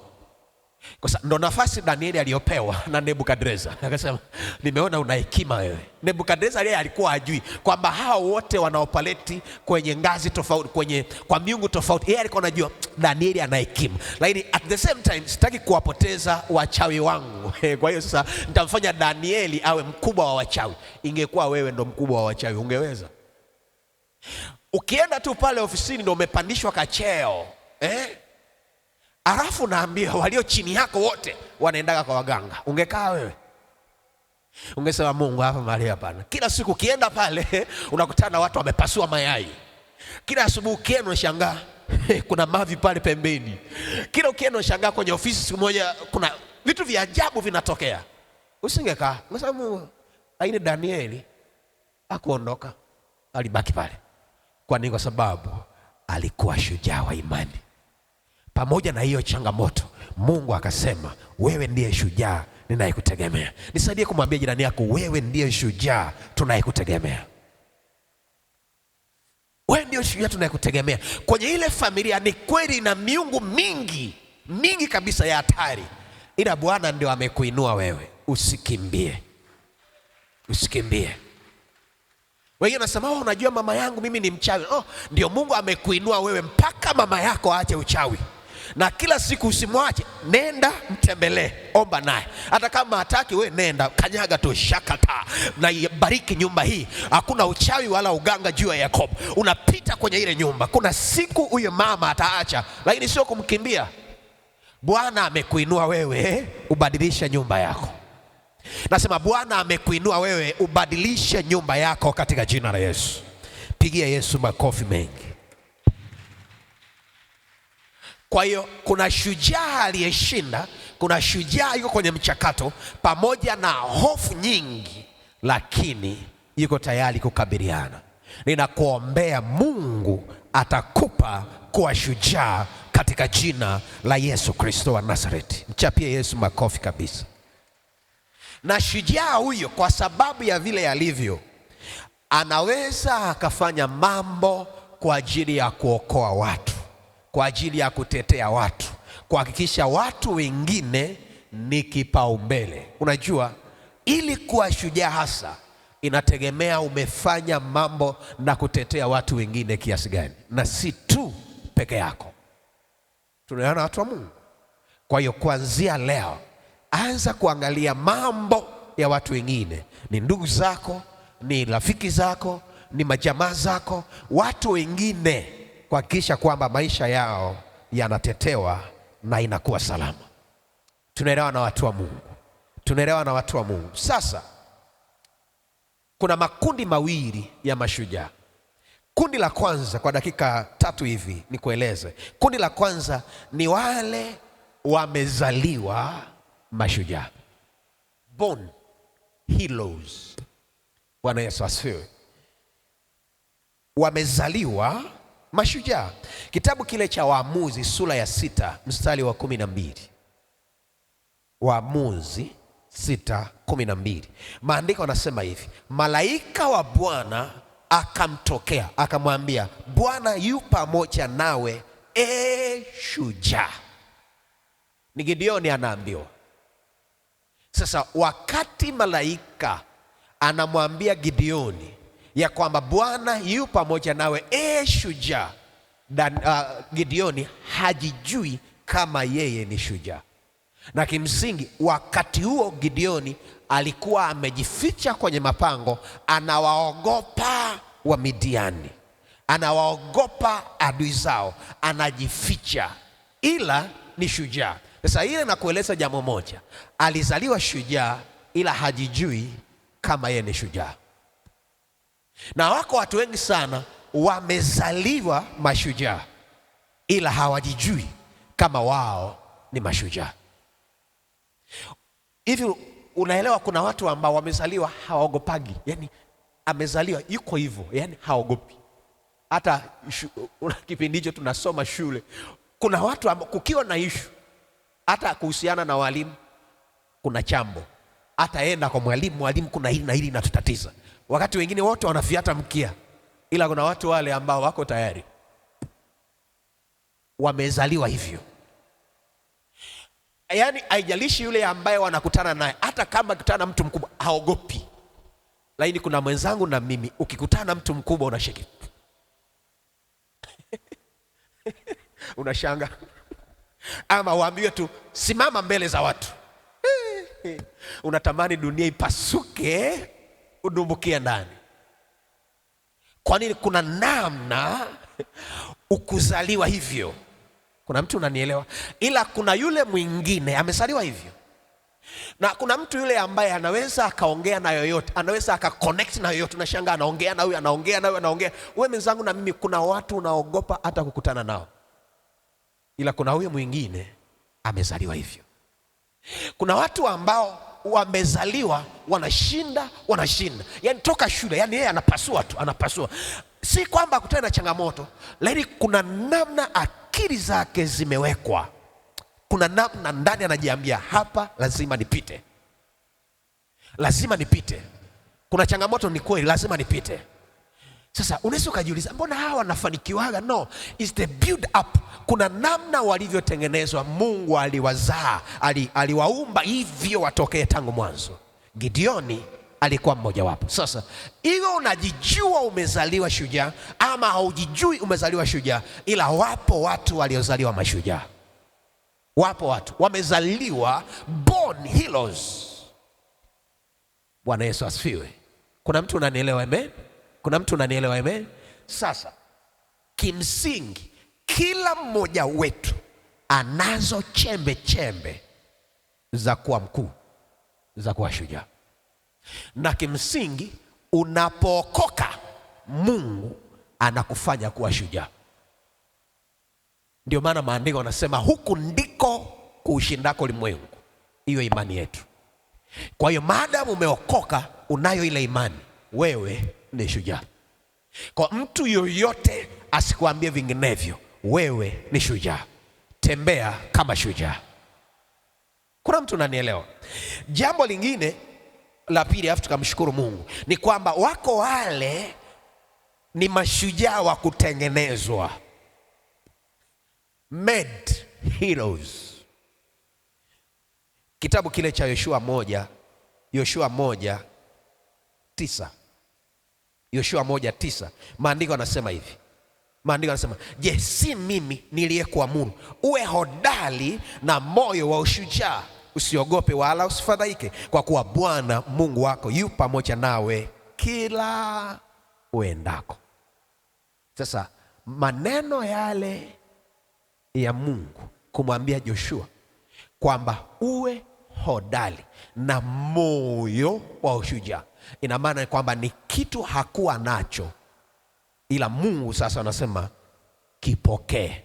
Kwa sababu ndo nafasi Danieli aliyopewa na Nebukadreza. Akasema, nimeona una hekima wewe. Nebukadreza yeye alikuwa hajui kwamba hao wote wanaopaleti kwenye ngazi tofauti, kwa miungu tofauti. Yeye alikuwa anajua Danieli ana hekima. Lakini at the same time sitaki kuwapoteza wachawi wangu. Kwa hiyo sasa nitamfanya Danieli awe mkubwa wa wachawi. Ingekuwa wewe ndo mkubwa wa wachawi, ungeweza? Ukienda tu pale ofisini ndo umepandishwa kacheo, alafu naambia walio chini yako wote wanaendaga kwa waganga, ungekaa wewe? Ungesema Mungu hapa mahali hapana. Kila siku ukienda pale unakutana na watu wamepasua mayai. Kila asubuhi ukienda unashangaa kuna mavi pale pembeni. Kila ukienda unashangaa kwenye ofisi siku moja kuna vitu vya ajabu vinatokea. Usingekaa. Unasema Mungu, aina Danieli hakuondoka, alibaki pale. Kwa nini? Kwa sababu alikuwa shujaa wa imani. Pamoja na hiyo changamoto, Mungu akasema, wewe ndiye shujaa ninayekutegemea. Nisaidie kumwambia jirani yako, wewe ndiye shujaa tunayekutegemea. Wewe ndio shujaa tunayekutegemea. Kwenye ile familia ni kweli ina miungu mingi kabisa ya hatari, ila Bwana ndio amekuinua wewe. Usikimbie. Wengine wanasema unajua mama yangu mimi ni mchawi. Ndio Mungu amekuinua wewe mpaka mama yako aache uchawi. Na kila siku usimwache, nenda mtembelee, omba naye. Hata kama hataki, we nenda, kanyaga tu, shakata, na bariki nyumba hii. Hakuna uchawi wala uganga juu ya Yakobo. Unapita kwenye ile nyumba, kuna siku huyo mama ataacha, lakini sio kumkimbia. Bwana amekuinua wewe ubadilishe nyumba yako. Nasema Bwana amekuinua wewe ubadilishe nyumba yako katika jina la Yesu. Pigia Yesu makofi mengi. Kwa hiyo kuna shujaa aliyeshinda, kuna shujaa yuko kwenye mchakato pamoja na hofu nyingi, lakini yuko tayari kukabiliana. Ninakuombea Mungu atakupa kuwa shujaa katika jina la Yesu Kristo wa Nazareti. Mchapie Yesu makofi kabisa. Na shujaa huyo kwa sababu ya vile alivyo, anaweza akafanya mambo kwa ajili ya kuokoa watu, kwa ajili ya kutetea watu, kuhakikisha watu wengine ni kipaumbele. Unajua, ili kuwa shujaa hasa inategemea umefanya mambo na kutetea watu wengine kiasi gani, na si tu peke yako. Tunaona watu wa Mungu. Kwa hiyo kuanzia leo anza kuangalia mambo ya watu wengine, ni ndugu zako, ni rafiki zako, ni majamaa zako, watu wengine, kuhakikisha kwamba maisha yao yanatetewa na inakuwa salama. Tunaelewa na watu wa Mungu. Tunaelewa na watu wa Mungu. Sasa kuna makundi mawili ya mashujaa. Kundi la kwanza, kwa dakika 3 hivi nikueleze. Kundi la kwanza ni wale wamezaliwa mashujaa, born heroes. Bwana Yesu asifiwe. Wamezaliwa mashujaa. Kitabu kile cha Waamuzi sura ya 6 mstari wa 12. Waamuzi 6:12. Maandiko yanasema hivi: malaika wa Bwana akamtokea akamwambia, Bwana yu pamoja nawe, shujaa. Ni Gideoni anaambiwa. Sasa wakati malaika anamwambia Gideoni ya kwamba Bwana yu pamoja nawe, shujaa, Gideoni hajijui kama yeye ni shujaa. Na kimsingi wakati huo Gideoni alikuwa amejificha kwenye mapango, anawaogopa wa Midiani, anawaogopa adui zao, anajificha, ila ni shujaa. Sasa ile nakueleza jambo moja, alizaliwa shujaa ila hajijui kama yeye ni shujaa. Na wako watu wengi sana wamezaliwa mashujaa ila hawajijui kama wao ni mashujaa. Hivi unaelewa, kuna watu ambao wamezaliwa hawaogopagi. Yani amezaliwa yuko hivyo, yani haogopi. Hata kipindi hicho tunasoma shule, kuna watu ambao kukiwa na issue hata kuhusiana na walimu, kuna chambo, ataenda kwa mwalimu, kuna hili na hili natutatiza. Wakati wengine wote wanafiata mkia, ila kuna watu wale ambao wako tayari, wamezaliwa hivyo. Yani haijalishi yule ambaye wanakutana naye, hata kama kutana na mtu mkubwa haogopi. Lakini kuna mwenzangu na mimi, ukikutana na mtu mkubwa unasheki. Unashanga. Ama waambiwe tu simama mbele za watu, unatamani dunia ipasuke udumbukie ndani. Kwa nini? Kuna namna ukuzaliwa hivyo. Kuna mtu unanielewa? Ila kuna yule mwingine amezaliwa hivyo. Na kuna mtu yule ambaye anaweza akaongea na yoyote, anaweza akaconnect na yoyote. Unashangaa anaongea na huyu, anaongea na huyu, anaongea. Wewe mwenzangu na mimi, kuna watu unaogopa hata kukutana nao. Ila kuna huyo mwingine amezaliwa hivyo. Kuna watu ambao wamezaliwa wanashinda. Yani toka shule, yani yeye anapasua tu, anapasua. Si kwamba kutana na changamoto, lakini kuna namna akili zake zimewekwa. Kuna namna ndani anajiambia hapa lazima nipite. Lazima nipite. Kuna changamoto, ni kweli, lazima nipite. Sasa unaweza ukajiuliza, mbona hawa wanafanikiwaga? No, it's the build up. Kuna namna walivyotengenezwa. Mungu aliwazaa, aliwaumba hivyo watokee tangu mwanzo. Gideoni alikuwa mmoja wapo. Sasa iwe unajijua umezaliwa shujaa ama haujijui umezaliwa shujaa, ila wapo watu waliozaliwa mashujaa. Wapo watu wamezaliwa born heroes. Bwana Yesu asifiwe. Kuna mtu unanielewa? Amen. Kuna mtu unanielewa? Amen. Sasa kimsingi kila mmoja wetu anazo chembe chembe za kuwa mkuu, za kuwa shujaa. Na kimsingi unapookoka, Mungu anakufanya kuwa shujaa. Ndio maana maandiko yanasema huku ndiko kuushindako ulimwengu, hiyo imani yetu. Kwa hiyo maadamu umeokoka, unayo ile imani, wewe ni shujaa. Kwa mtu yoyote asikuambie vinginevyo, wewe ni shujaa. Tembea kama shujaa. Kuna mtu unanielewa? Jambo lingine la pili, afu tukamshukuru Mungu, ni kwamba wako wale ni mashujaa wa kutengenezwa, made heroes. Kitabu kile cha Yoshua 1:9, maandiko yanasema hivi. Maandiko yanasema, je, si mimi niliyekuamuru uwe hodari na moyo wa ushujaa? Usiogope wala usifadhaike, kwa kuwa Bwana Mungu wako yu pamoja nawe kila uendako. Sasa maneno yale ya Mungu kumwambia Joshua kwamba uwe hodari na moyo wa ushujaa, ina maana kwamba ni kitu hakuwa nacho, ila Mungu sasa anasema kipokee.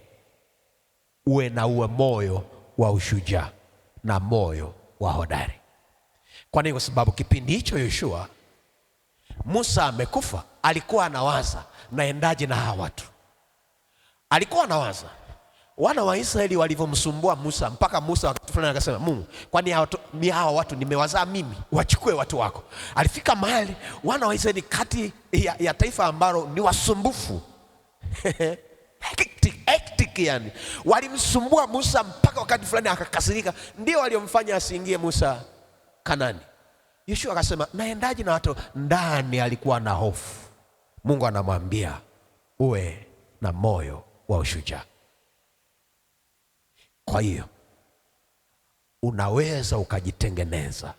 Uwe moyo wa ushujaa na moyo wa hodari. Kwa nini? Kwa sababu kipindi hicho Yoshua, Musa amekufa, alikuwa anawaza naendaje na hawa watu. Alikuwa anawaza wana wa Israeli walivyomsumbua Musa, mpaka Musa wakati fulani akasema, Mungu, kwani hawa watu nimewazaa mimi, wachukue watu wako. Alifika mahali wana wa Israeli kati ya taifa ambalo ni wasumbufu hectic yani, walimsumbua Musa mpaka wakati fulani akakasirika, ndio waliomfanya asiingie Musa Kanani. Yoshua akasema naendaje na watu? Ndani alikuwa na hofu. Mungu anamwambia uwe na moyo wa ushujaa. Kwa hiyo unaweza ukajitengeneza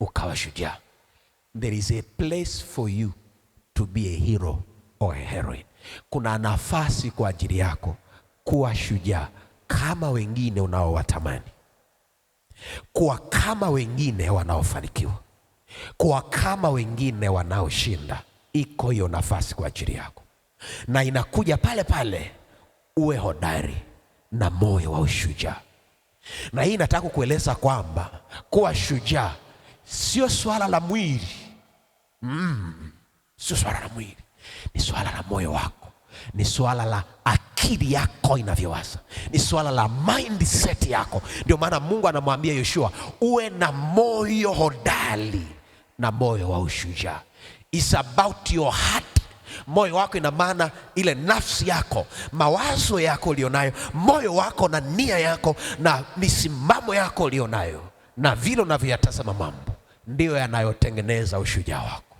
ukawa shujaa. There is a place for you to be a hero or a heroine. Kuna nafasi kwa ajili yako kuwa shujaa kama wengine unaowatamani, kuwa kama wengine wanaofanikiwa, kuwa kama wengine wanaoshinda. Iko hiyo nafasi kwa ajili yako, na inakuja pale pale uwe hodari na moyo wa ushujaa. Na hii nataka kueleza kwamba kuwa shujaa sio swala la mwili. Sio swala la mwili, ni swala la moyo wako, ni swala la akili yako inavyowaza, ni swala la mindset yako. Ndio maana Mungu anamwambia Yoshua uwe na moyo hodari na moyo wa ushujaa. It's about your heart. Moyo wako ina maana ile nafsi yako, mawazo yako ulionayo, moyo wako na nia yako na misimamo yako ulionayo na vile unavyoyatazama mambo, ndio yanayotengeneza ushujaa wako.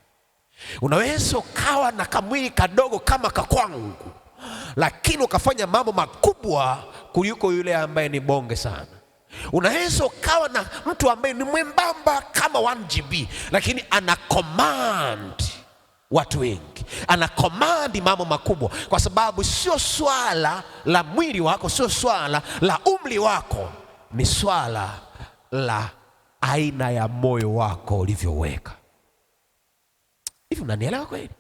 Unaweza ukawa na kamwili kadogo kama kakwangu, lakini ukafanya mambo makubwa kuliko yule ambaye ni bonge sana. Unaweza ukawa na mtu ambaye ni mwembamba kama 1GB, lakini ana command watu wengi, ana command mambo makubwa, kwa sababu sio swala la mwili wako, sio swala la umri wako, ni swala la aina ya moyo wako ulivyoweka. Hivi unanielewa kweli?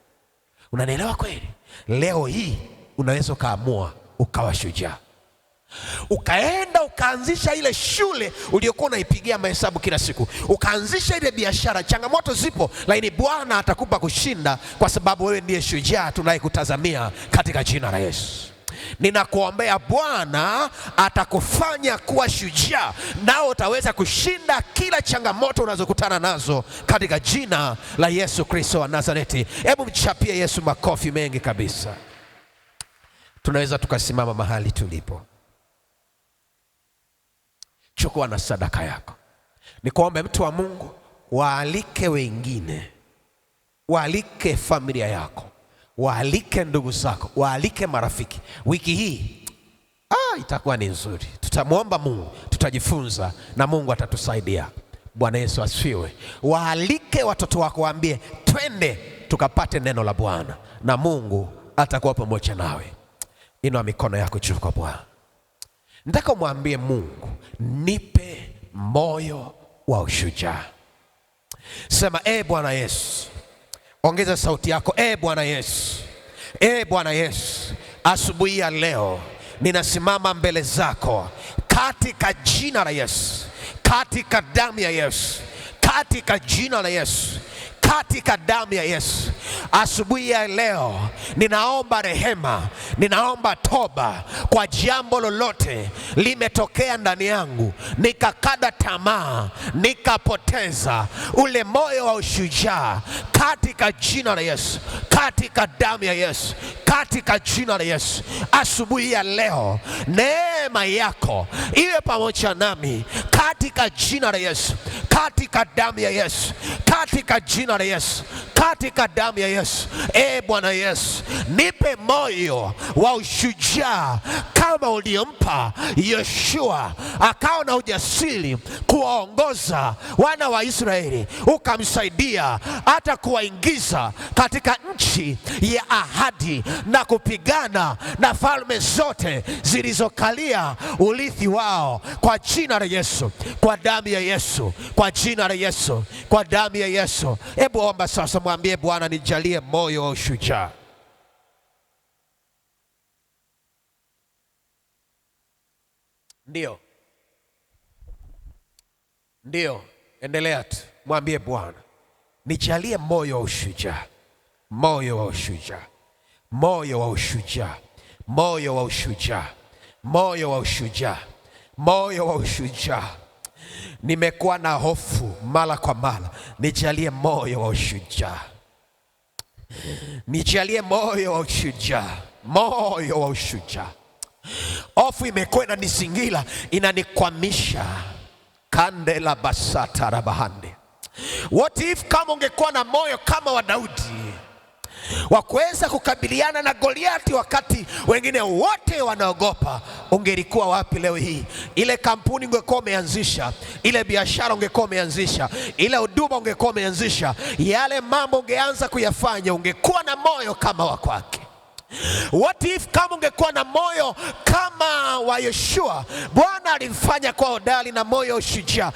Unanielewa kweli? Leo hii unaweza ukaamua ukawa shujaa, ukaenda ukaanzisha ile shule uliyokuwa unaipigia mahesabu kila siku, ukaanzisha ile biashara. Changamoto zipo, lakini Bwana atakupa kushinda, kwa sababu wewe ndiye shujaa tunayekutazamia katika jina la Yesu. Ninakuombea Bwana atakufanya kuwa shujaa, nao utaweza kushinda kila changamoto unazokutana nazo katika jina la Yesu Kristo wa Nazareti. Hebu mchapie Yesu makofi mengi kabisa. Tunaweza tukasimama mahali tulipo. Chukua na sadaka yako. Nikuombe mtu wa Mungu, waalike wengine, waalike familia yako, waalike ndugu zako, waalike marafiki. Wiki hii itakuwa ni nzuri. Tutamwomba Mungu, tutajifunza na Mungu atatusaidia. Bwana Yesu asifiwe. Waalike watoto wako, waambie twende tukapate neno la Bwana, na Mungu atakuwa pamoja nawe. Inua mikono yako juu kwa Bwana. Nataka umwambie Mungu, nipe moyo wa ushujaa. Sema, Bwana Yesu. Ongeza sauti yako, Bwana Yesu. Bwana Yesu, asubuhi ya leo ninasimama mbele zako katika jina la Yesu, katika damu ya Yesu, katika jina la Yesu, katika damu ya Yesu. Asubuhi ya leo ninaomba rehema, ninaomba toba kwa jambo lolote limetokea ndani yangu, nikakada tamaa, nikapoteza ule moyo wa ushujaa, katika jina la Yesu, katika damu ya Yesu, katika jina la Yesu. Asubuhi ya leo neema yako iwe pamoja nami, katika jina la Yesu, katika damu ya Yesu, katika jina la Yesu, katika damu ya Yesu. Bwana Yesu, nipe moyo wa ushujaa kama uliompa Yoshua, akawa na ujasiri kuwaongoza wana wa Israeli, ukamsaidia hata kuwaingiza katika nchi ya ahadi na kupigana na falme zote zilizokalia urithi wao, kwa jina la Yesu, kwa damu ya Yesu, kwa jina la Yesu, kwa damu ya Yesu. Hebu omba sasa, mwambie Bwana, nijalie moyo wa ushujaa. Ndio, endelea tu. Mwambie Bwana, nijalie moyo wa ushujaa, moyo wa ushujaa, moyo wa ushujaa, moyo wa ushujaa, moyo wa ushujaa, moyo wa ushujaa. Nimekuwa na hofu mara kwa mara, nijalie moyo wa ushujaa, nijalie moyo wa ushujaa, moyo wa ushujaa. Hofu imekuwa inanizingira, inanikwamisha. Kandela basata rabahande. What if kama ungekuwa na moyo kama wa Daudi, wa kuweza kukabiliana na Goliati wakati wengine wote wanaogopa? Ungelikuwa wapi leo hii? Ile kampuni ungekuwa umeanzisha, ile biashara ungekuwa umeanzisha, ile huduma ungekuwa umeanzisha, yale mambo ungeanza kuyafanya, ungekuwa na moyo kama wa kwake. What if kama ungekuwa na moyo kama wa Yoshua? Bwana alimfanya kwa hodari na moyo ushujaa.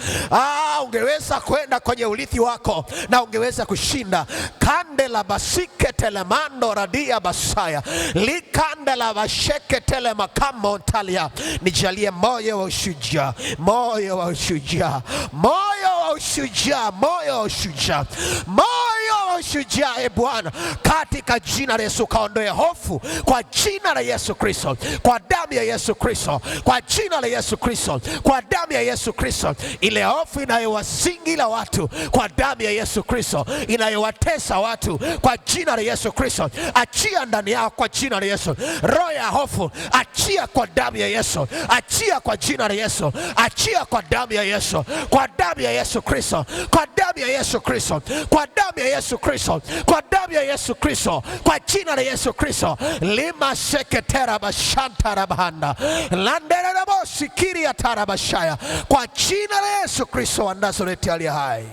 Ungeweza kwenda kwenye urithi wako na ungeweza kushinda. Kandela basike telemando radia basaya likandela basheke telemakamo talia. Nijalie moyo wa ushujaa, moyo wa ushujaa, moyo wa ushujaa, moyo wa ushujaa, moyo wa ushujaa. Bwana, katika jina la Yesu, kaondoe hofu kwa jina la Yesu Kristo, kwa damu ya Yesu Kristo, kwa jina la Yesu Kristo, kwa damu ya Yesu Kristo. Ile hofu inayowazingira watu, kwa damu ya Yesu Kristo, inayowatesa watu, kwa jina la Yesu Kristo, achia ndani yao kwa jina la Yesu. Roho ya hofu achia kwa damu ya Yesu, achia kwa jina la Yesu, achia kwa damu ya Yesu, kwa damu ya Yesu Kristo, kwa damu ya Yesu Kristo, kwa damu ya Yesu Kristo, kwa damu ya Yesu Kristo, kwa jina la Yesu Kristo. Lima seketera bashanta rabahanda landera rabo sikiri atarabashaya, kwa jina la Yesu Kristo wa Nazareti aliye hai.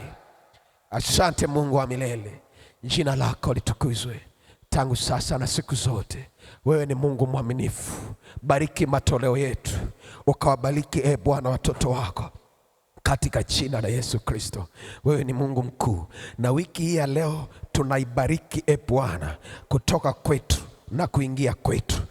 Asante Mungu wa milele, jina lako litukuzwe tangu sasa na siku zote. Wewe ni Mungu mwaminifu. Bariki matoleo yetu, ukawabariki Bwana watoto wako, katika jina la Yesu Kristo. Wewe ni Mungu mkuu, na wiki hii ya leo tunaibariki Bwana, kutoka kwetu na kuingia kwetu.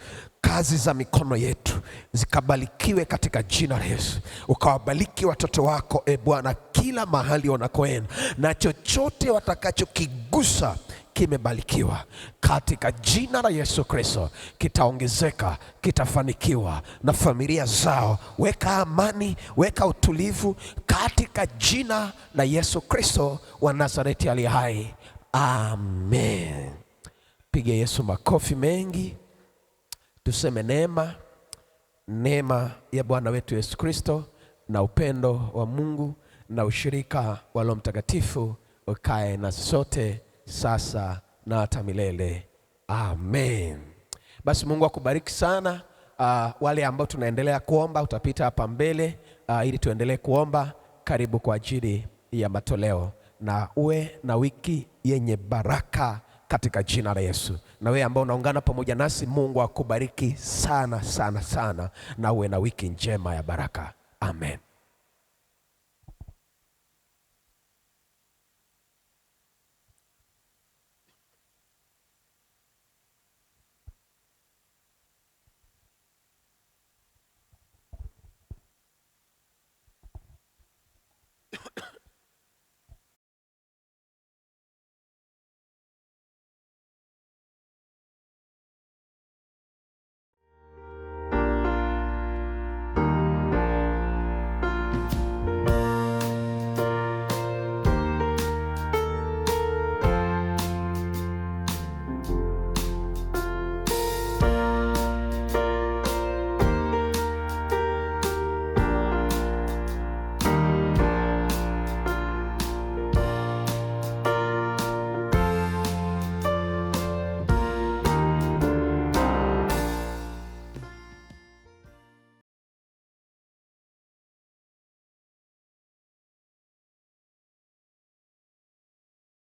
Kazi za mikono yetu zikabarikiwe katika jina la Yesu. Ukawabariki watoto wako Bwana kila mahali wanakoenda, na chochote watakachokigusa kimebarikiwa katika jina la Yesu Kristo, kitaongezeka, kitafanikiwa na familia zao. Weka amani, weka utulivu katika jina la Yesu Kristo wa Nazareti aliye hai. Amen. Piga Yesu makofi mengi. Tuseme neema ya Bwana wetu Yesu Kristo na upendo wa Mungu na ushirika wa Roho Mtakatifu ukae na sote sasa na hata milele. Amen. Basi Mungu akubariki sana. Wale ambao tunaendelea kuomba, utapita hapa mbele ili tuendelee kuomba. Karibu kwa ajili ya matoleo, na uwe na wiki yenye baraka katika jina la Yesu. Na wewe ambao unaungana pamoja nasi, Mungu akubariki sana sana sana, na uwe na wiki njema ya baraka. Amen.